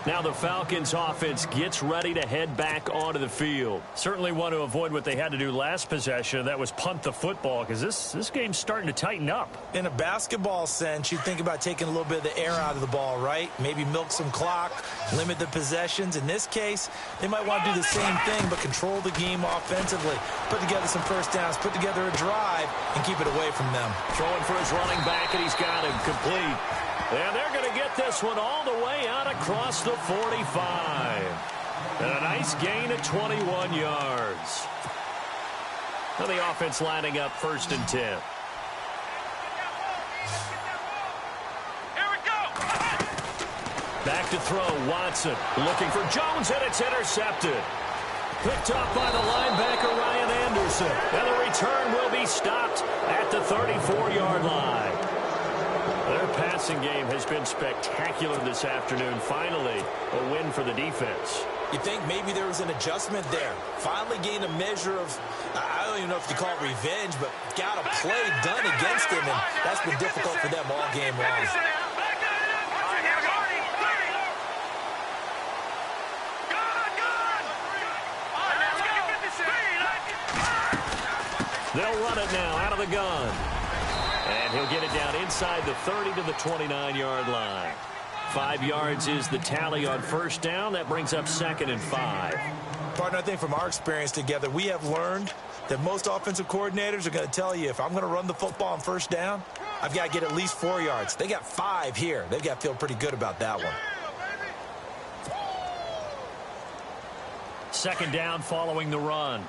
[SPEAKER 1] Now the Falcons offense gets ready to head back onto the field. Certainly want to avoid what they had to do last possession. That was punt the football, because this game's starting to tighten up.
[SPEAKER 2] In a basketball sense, you think about taking a little bit of the air out of the ball, right? Maybe milk some clock, limit the possessions. In this case, they might want to do the same thing, but control the game offensively. Put together some first downs, put together a drive, and keep it away from them.
[SPEAKER 1] Throwing for his running back, and he's got him complete. And they're going to get this one all the way out across the 45. And a nice gain of 21 yards. Now the offense lining up 1st and 10.
[SPEAKER 3] Here we go.
[SPEAKER 1] Back to throw, Watson looking for Jones, and it's intercepted. Picked up by the linebacker Ryan Anderson. And the return will be stopped at the 34-yard line. Their passing game has been spectacular this afternoon. Finally, a win for the defense.
[SPEAKER 2] You think maybe there was an adjustment there. Finally gained a measure of, I don't even know if you call it revenge, but got a play done against him, and that's been difficult for them all game long.
[SPEAKER 1] They'll run it now out of the gun. And he'll get it down inside the 30 to the 29-yard line. 5 yards is the tally on first down. That brings up 2nd and 5.
[SPEAKER 2] Partner, I think from our experience together, we have learned that most offensive coordinators are going to tell you, if I'm going to run the football on first down, I've got to get at least 4 yards. They got 5 here. They've got to feel pretty good about that one.
[SPEAKER 1] 2nd down following the run.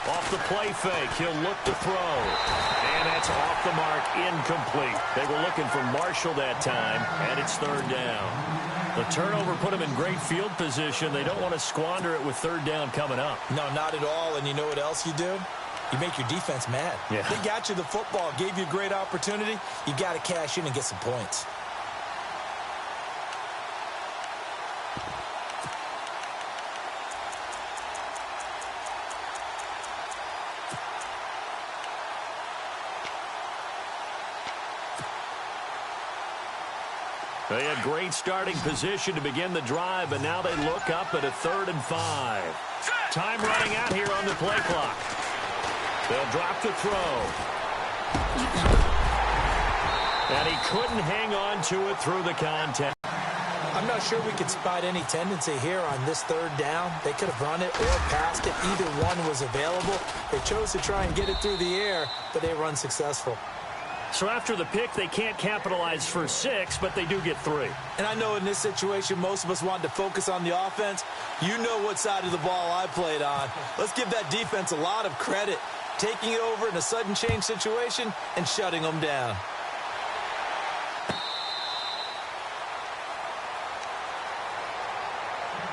[SPEAKER 1] Off the play fake, he'll look to throw. And that's off the mark, incomplete. They were looking for Marshall that time, and it's 3rd down. The turnover put them in great field position. They don't want to squander it with 3rd down coming up.
[SPEAKER 2] No, not at all. And you know what else you do? You make your defense mad.
[SPEAKER 1] Yeah.
[SPEAKER 2] They got you the football, gave you a great opportunity. You got to cash in and get some points.
[SPEAKER 1] They had great starting position to begin the drive, but now they look up at a 3rd and 5. Time running out here on the play clock. They'll drop the throw. And he couldn't hang on to it through the contact.
[SPEAKER 2] I'm not sure we could spot any tendency here on this 3rd down. They could have run it or passed it. Either one was available. They chose to try and get it through the air, but they were unsuccessful.
[SPEAKER 1] So after the pick, they can't capitalize for 6, but they do get 3.
[SPEAKER 2] And I know in this situation, most of us wanted to focus on the offense. You know what side of the ball I played on. Let's give that defense a lot of credit, taking it over in a sudden change situation and shutting them down.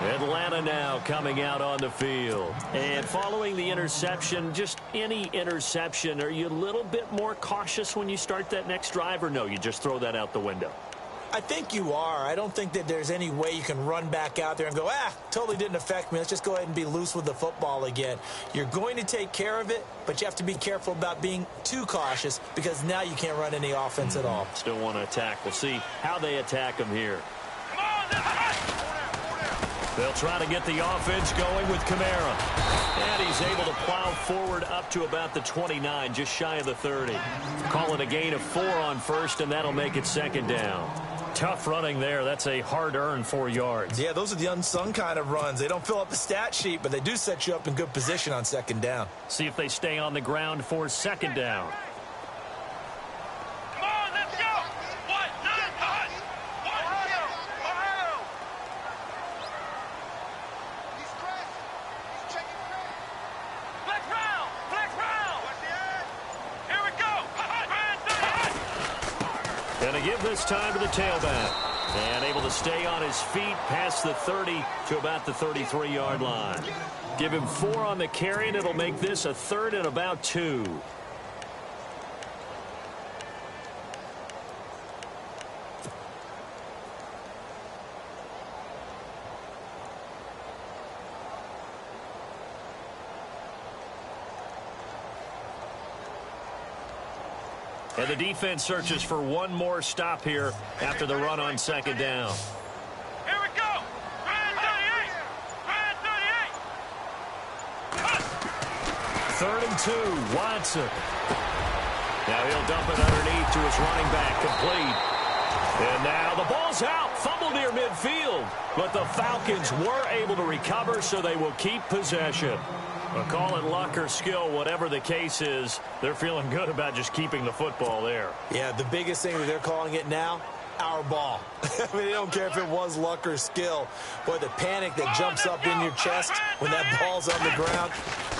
[SPEAKER 1] Atlanta now coming out on the field. And following the interception, just any interception, are you a little bit more cautious when you start that next drive, or no, you just throw that out the window?
[SPEAKER 2] I think you are. I don't think that there's any way you can run back out there and go, totally didn't affect me. Let's just go ahead and be loose with the football again. You're going to take care of it, but you have to be careful about being too cautious because now you can't run any offense at all.
[SPEAKER 1] Still want to attack. We'll see how they attack them here. They'll try to get the offense going with Kamara. And he's able to plow forward up to about the 29, just shy of the 30. Call it a gain of 4 on first, and that'll make it 2nd down. Tough running there. That's a hard-earned 4 yards.
[SPEAKER 2] Yeah, those are the unsung kind of runs. They don't fill up the stat sheet, but they do set you up in good position on 2nd down.
[SPEAKER 1] See if they stay on the ground for 2nd down. Going to give this time to the tailback. And able to stay on his feet past the 30 to about the 33-yard line. Give him 4 on the carry, and it'll make this a 3rd and about 2. And the defense searches for one more stop here after the run on 2nd down.
[SPEAKER 3] Here we go. Brand 38. Brand 38.
[SPEAKER 1] 3rd and 2. Watson. Now he'll dump it underneath to his running back. Complete. And now the ball's out. Fumble near midfield. But the Falcons were able to recover, so they will keep possession. Well, call it luck or skill, whatever the case is, they're feeling good about just keeping the football there.
[SPEAKER 2] Yeah, the biggest thing that they're calling it now, our ball. I mean, they don't care if it was luck or skill. Boy, the panic that jumps up in your chest when that ball's on the ground,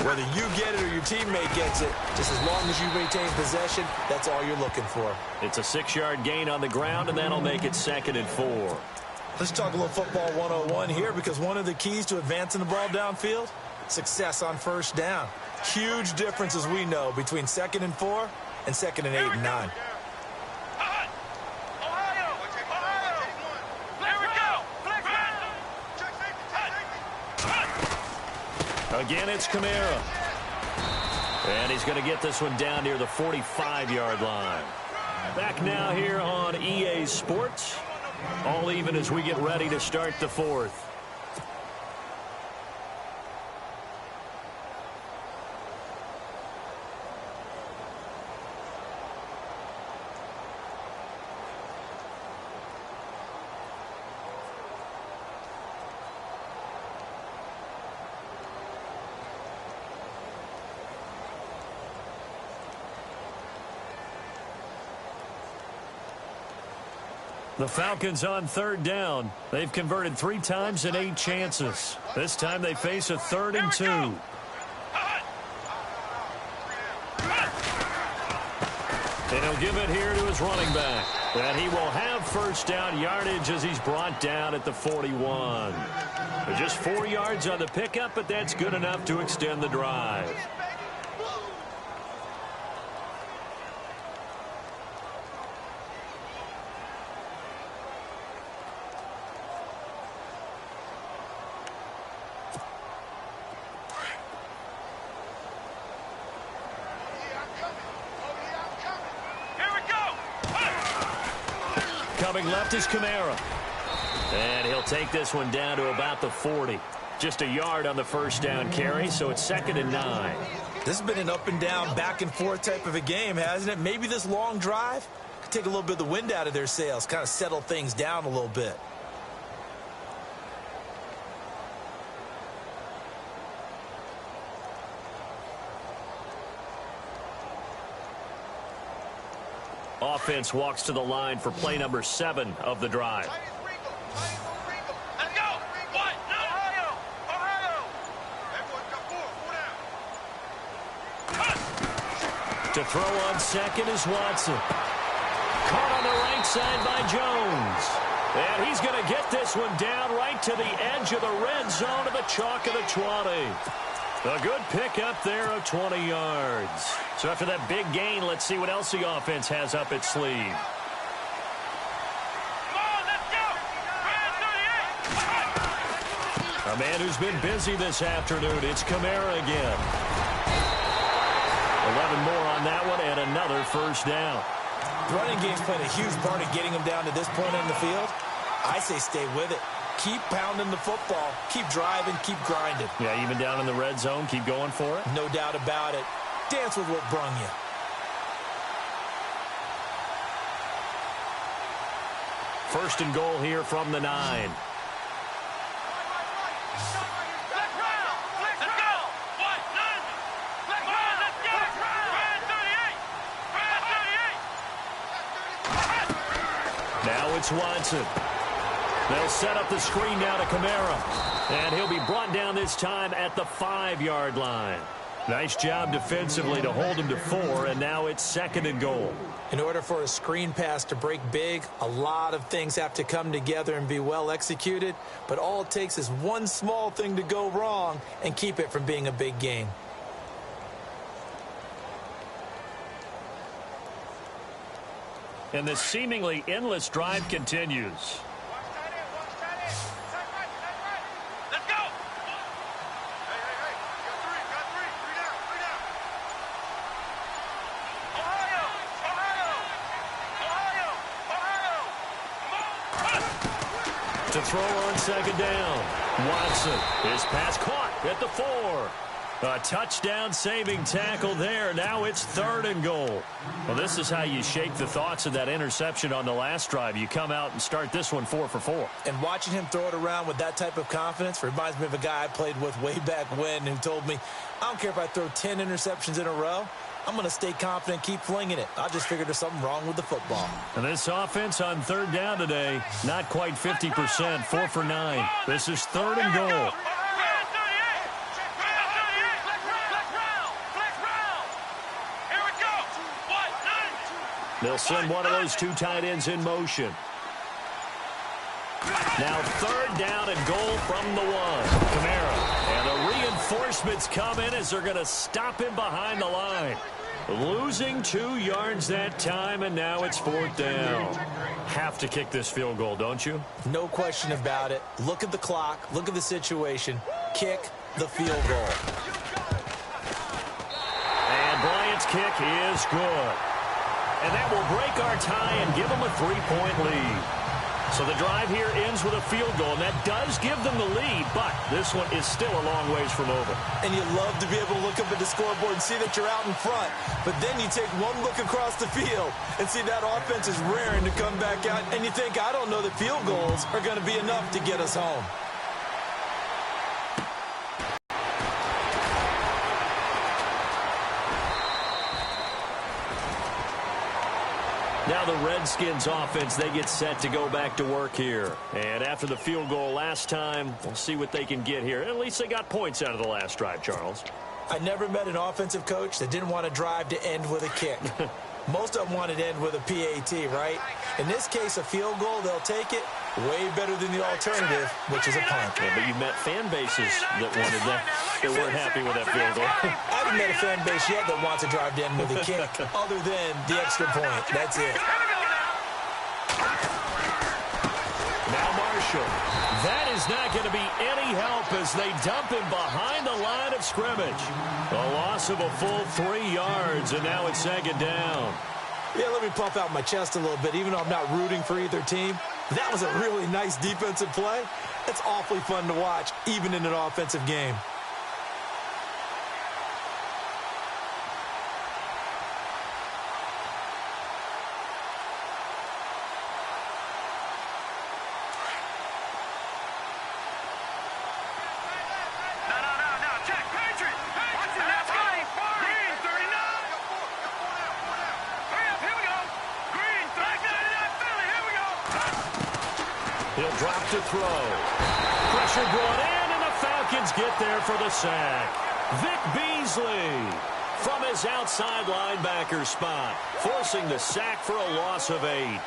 [SPEAKER 2] whether you get it or your teammate gets it, just as long as you maintain possession, that's all you're looking for.
[SPEAKER 1] It's a 6-yard gain on the ground, and that'll make it 2nd and 4.
[SPEAKER 2] Let's talk a little football 101 here, because one of the keys to advancing the ball downfield, success on first down. Huge difference, as we know, between 2nd and 4 and 2nd and 8 and 9.
[SPEAKER 3] Ohio.
[SPEAKER 1] Again, it's Kamara. And he's going to get this one down near the 45-yard line. Back now here on EA Sports. All even as we get ready to start the fourth. The Falcons on third down. They've converted 3 times in 8 chances. This time they face a 3rd and 2. And he'll give it here to his running back. And he will have first down yardage as he's brought down at the 41. Just 4 yards on the pickup, but that's good enough to extend the drive. Coming left is Kamara. And he'll take this one down to about the 40. Just a yard on the first down carry, so it's 2nd and 9.
[SPEAKER 2] This has been an up and down, back and forth type of a game, hasn't it? Maybe this long drive could take a little bit of the wind out of their sails, kind of settle things down a little bit.
[SPEAKER 1] Offense walks to the line for play number 7 of the drive.
[SPEAKER 3] Let's go. What? No. Ohio. Everyone come forward.
[SPEAKER 1] To throw on second is Watson. Caught on the right side by Jones. And he's going to get this one down right to the edge of the red zone of the chalk of the 20. A good pickup there of 20 yards. So after that big gain, let's see what else the offense has up its sleeve.
[SPEAKER 3] Come on, let's go.
[SPEAKER 1] A man who's been busy this afternoon. It's Kamara again. 11 more on that one and another first down.
[SPEAKER 2] Running game's playing a huge part in getting them down to this point in the field. I say stay with it. Keep pounding the football. Keep driving. Keep grinding.
[SPEAKER 1] Yeah, even down in the red zone, keep going for it.
[SPEAKER 2] No doubt about it. Dance with what brung you.
[SPEAKER 1] First and goal here from the 9.
[SPEAKER 3] Let's go. What? None. Let's go. Let's go. Brand 38.
[SPEAKER 1] Now it's Watson. They'll set up the screen now to Kamara. And he'll be brought down this time at the 5-yard line. Nice job defensively to hold him to 4, and now it's 2nd and goal.
[SPEAKER 2] In order for a screen pass to break big, a lot of things have to come together and be well executed. But all it takes is one small thing to go wrong and keep it from being a big gain.
[SPEAKER 1] And the seemingly endless drive continues.
[SPEAKER 3] Let's go. Hey. Got three. Three down. Ohio.
[SPEAKER 1] To throw on 2nd down. Watson. His pass caught at the 4. A touchdown-saving tackle there. Now it's 3rd and goal. Well, this is how you shake the thoughts of that interception on the last drive. You come out and start this one 4 for 4.
[SPEAKER 2] And watching him throw it around with that type of confidence reminds me of a guy I played with way back when who told me, I don't care if I throw 10 interceptions in a row. I'm going to stay confident, keep flinging it. I just figured there's something wrong with the football.
[SPEAKER 1] And this offense on 3rd down today, not quite 50%, 4 for 9. This is 3rd and goal. They'll send one of those 2 tight ends in motion. Now 3rd down and goal from the 1. Kamara. And the reinforcements come in as they're going to stop him behind the line. Losing 2 yards that time, and now it's 4th down. Have to kick this field goal, don't you?
[SPEAKER 2] No question about it. Look at the clock. Look at the situation. Kick, the field goal.
[SPEAKER 1] And Bryant's kick is good. And that will break our tie and give them a 3-point lead. So the drive here ends with a field goal, and that does give them the lead, but this one is still a long ways from over.
[SPEAKER 2] And you love to be able to look up at the scoreboard and see that you're out in front. But then you take one look across the field and see that offense is raring to come back out, and you think, I don't know that field goals are going to be enough to get us home.
[SPEAKER 1] Now the Redskins offense, they get set to go back to work here. And after the field goal last time, we'll see what they can get here. At least they got points out of the last drive, Charles.
[SPEAKER 2] I never met an offensive coach that didn't want to drive to end with a kick. Most of them wanted to end with a PAT, right? In this case, a field goal, they'll take it. Way better than the alternative, which is a punt.
[SPEAKER 1] Yeah, but you've met fan bases that wanted that. They weren't happy with that field goal.
[SPEAKER 2] I haven't met a fan base yet that wants to drive to end with a kick, other than the extra point. That's it.
[SPEAKER 1] Now Marshall. That is not going to be any help as they dump him behind the line of scrimmage. A loss of a full 3 yards, and now it's second down.
[SPEAKER 2] Yeah, let me puff out my chest a little bit, even though I'm not rooting for either team. That was a really nice defensive play. It's awfully fun to watch, even in an offensive game.
[SPEAKER 3] No. Check. Patriot. Watch it now. Green, 39. Hurry up. Here we go. Green, 39. Philly. Here we go.
[SPEAKER 1] He'll drop to throw. Pressure brought in, and the Falcons get there for the sack. Vic Beasley from his outside linebacker spot, forcing the sack for a loss of 8.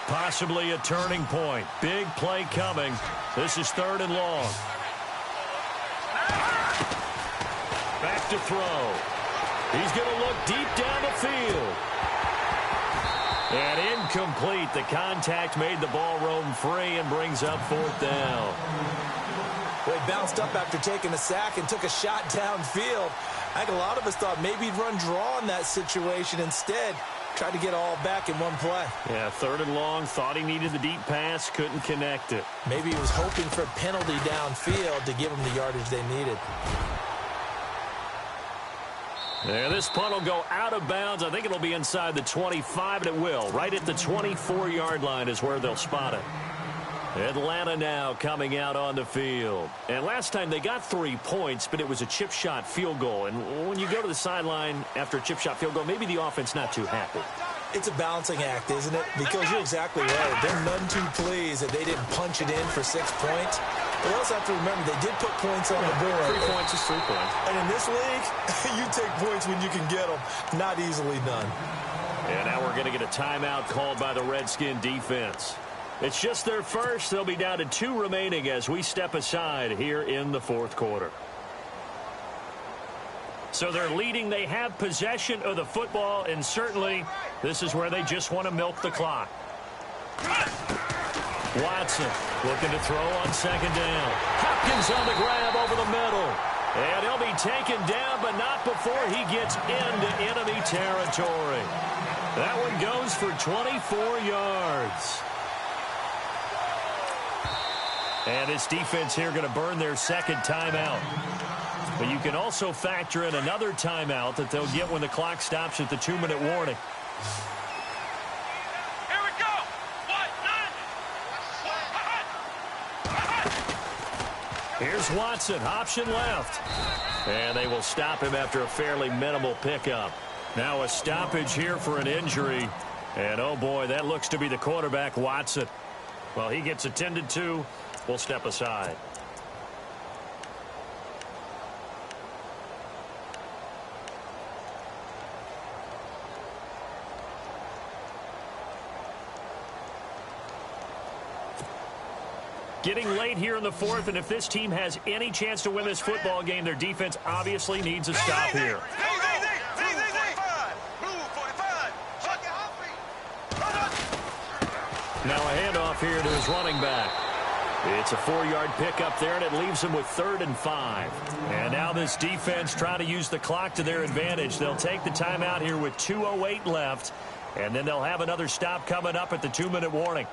[SPEAKER 1] Possibly a turning point. Big play coming. This is 3rd and long. Back to throw. He's going to look deep down the field. And incomplete. The contact made the ball roam free and brings up 4th down.
[SPEAKER 2] Well, he bounced up after taking a sack and took a shot downfield. I think a lot of us thought maybe he'd run draw in that situation. Instead, tried to get all back in one play.
[SPEAKER 1] Yeah, 3rd and long. Thought he needed the deep pass. Couldn't connect it.
[SPEAKER 2] Maybe he was hoping for a penalty downfield to give him the yardage they needed.
[SPEAKER 1] Yeah, this punt will go out of bounds. I think it'll be inside the 25, and it will. Right at the 24-yard line is where they'll spot it. Atlanta now coming out on the field. And last time they got 3 points, but it was a chip shot field goal. And when you go to the sideline after a chip shot field goal, maybe the offense not too happy.
[SPEAKER 2] It's a balancing act, isn't it? Because you're exactly right. They're none too pleased that they didn't punch it in for 6 points. But you also have to remember, they did put points on the board.
[SPEAKER 1] 3 points is 3 points.
[SPEAKER 2] And in this league, you take points when you can get them. Not easily done.
[SPEAKER 1] And now we're going to get a timeout called by the Redskin defense. It's just their first. They'll be down to 2 remaining as we step aside here in the 4th quarter. So they're leading. They have possession of the football, and certainly this is where they just want to milk the clock. Watson looking to throw on 2nd down. Hopkins on the grab over the middle. And he'll be taken down, but not before he gets into enemy territory. That one goes for 24 yards. And this defense here going to burn their 2nd timeout. But you can also factor in another timeout that they'll get when the clock stops at the 2-minute warning.
[SPEAKER 3] Here we go.
[SPEAKER 1] Here's Watson, option left. And they will stop him after a fairly minimal pickup. Now a stoppage here for an injury. And oh boy, that looks to be the quarterback, Watson. Well, he gets attended to. We'll step aside. Getting late here in the 4th, and if this team has any chance to win this football game, their defense obviously needs a stop here. Now a handoff here to his running back. It's a 4-yard pickup there, and it leaves him with 3rd and 5. And now this defense trying to use the clock to their advantage. They'll take the timeout here with 2:08 left, and then they'll have another stop coming up at the 2-minute warning.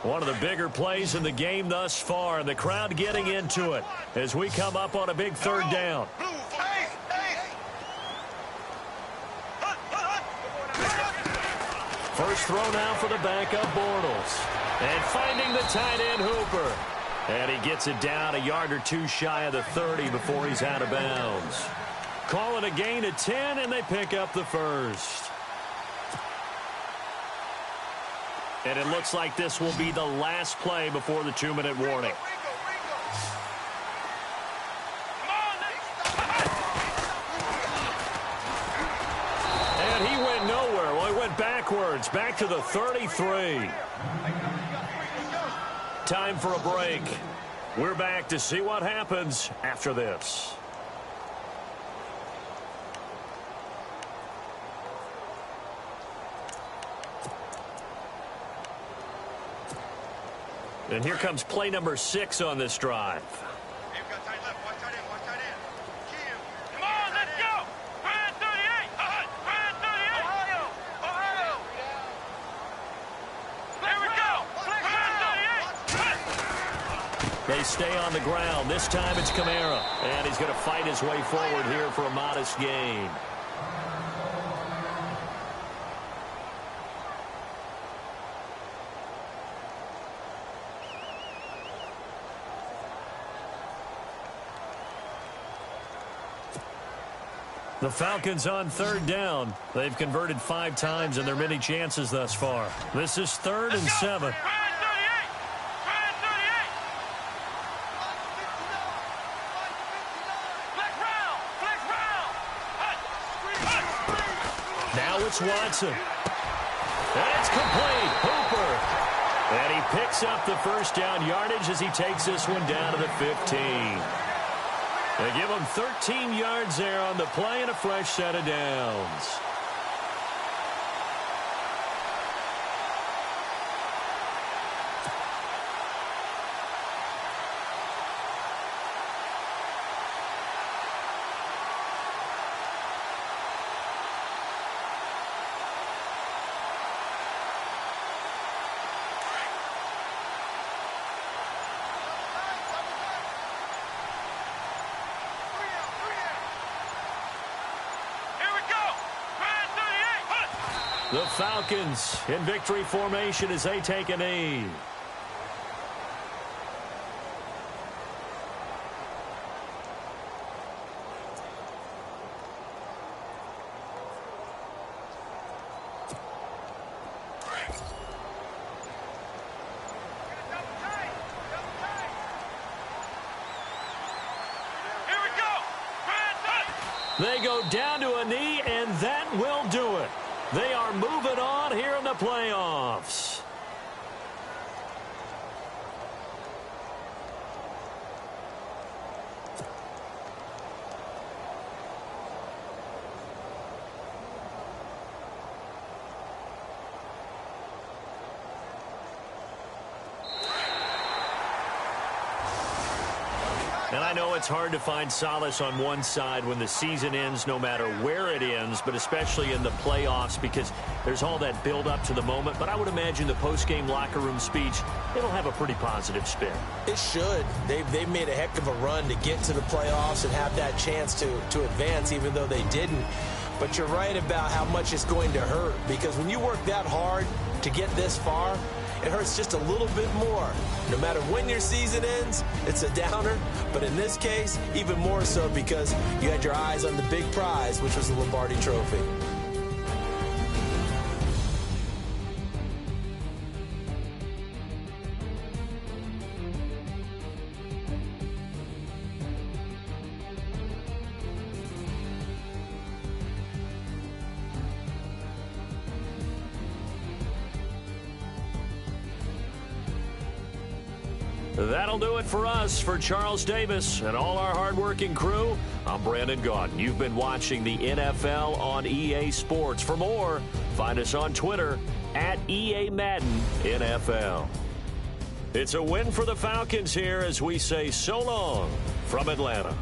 [SPEAKER 1] One of the bigger plays in the game thus far, and the crowd getting into it as we come up on a big 3rd down. First throw now for the backup Bortles. And finding the tight end Hooper. And he gets it down a yard or 2 shy of the 30 before he's out of bounds. Calling a gain of 10, and they pick up the first. And it looks like this will be the last play before the 2-minute warning. And he went nowhere. Well, he went backwards, back to the 33. Time for a break. We're back to see what happens after this. And here comes play number 6 on this drive.
[SPEAKER 3] You've got tight left. Watch tight end. Watch tight end. Come on, let's go. Brand 38. Brand 38. Ohio. Ohio. Here we go. Brand 38.
[SPEAKER 1] They stay on the ground. This time it's Kamara. And he's going to fight his way forward here for a modest gain. The Falcons on 3rd down. They've converted 5 times in their many chances thus far. This is 3rd and 7.
[SPEAKER 3] Brand 38. Brand 38. Flex round. Flex round.
[SPEAKER 1] Now it's Watson. And it's complete. Hooper. And he picks up the first down yardage as he takes this one down to the 15. They give him 13 yards there on the play and a fresh set of downs. The Falcons in victory formation as they take a knee. They go down to a knee, and that will do it. They are moving on here in the playoffs. And I know it's hard to find solace on one side when the season ends, no matter where it ends, but especially in the playoffs, because there's all that build up to the moment. But I would imagine the post-game locker room speech, it'll have a pretty positive spin.
[SPEAKER 2] It should. They've made a heck of a run to get to the playoffs and have that chance to advance, even though they didn't. But you're right about how much it's going to hurt, because when you work that hard to get this far, it hurts just a little bit more. No matter when your season ends, it's a downer. But in this case, even more so because you had your eyes on the big prize, which was the Lombardi Trophy.
[SPEAKER 1] That'll do it for us. For Charles Davis and all our hardworking crew, I'm Brandon Gaudin. You've been watching the NFL on EA Sports. For more, find us on Twitter at EA Madden NFL. It's a win for the Falcons here as we say so long from Atlanta.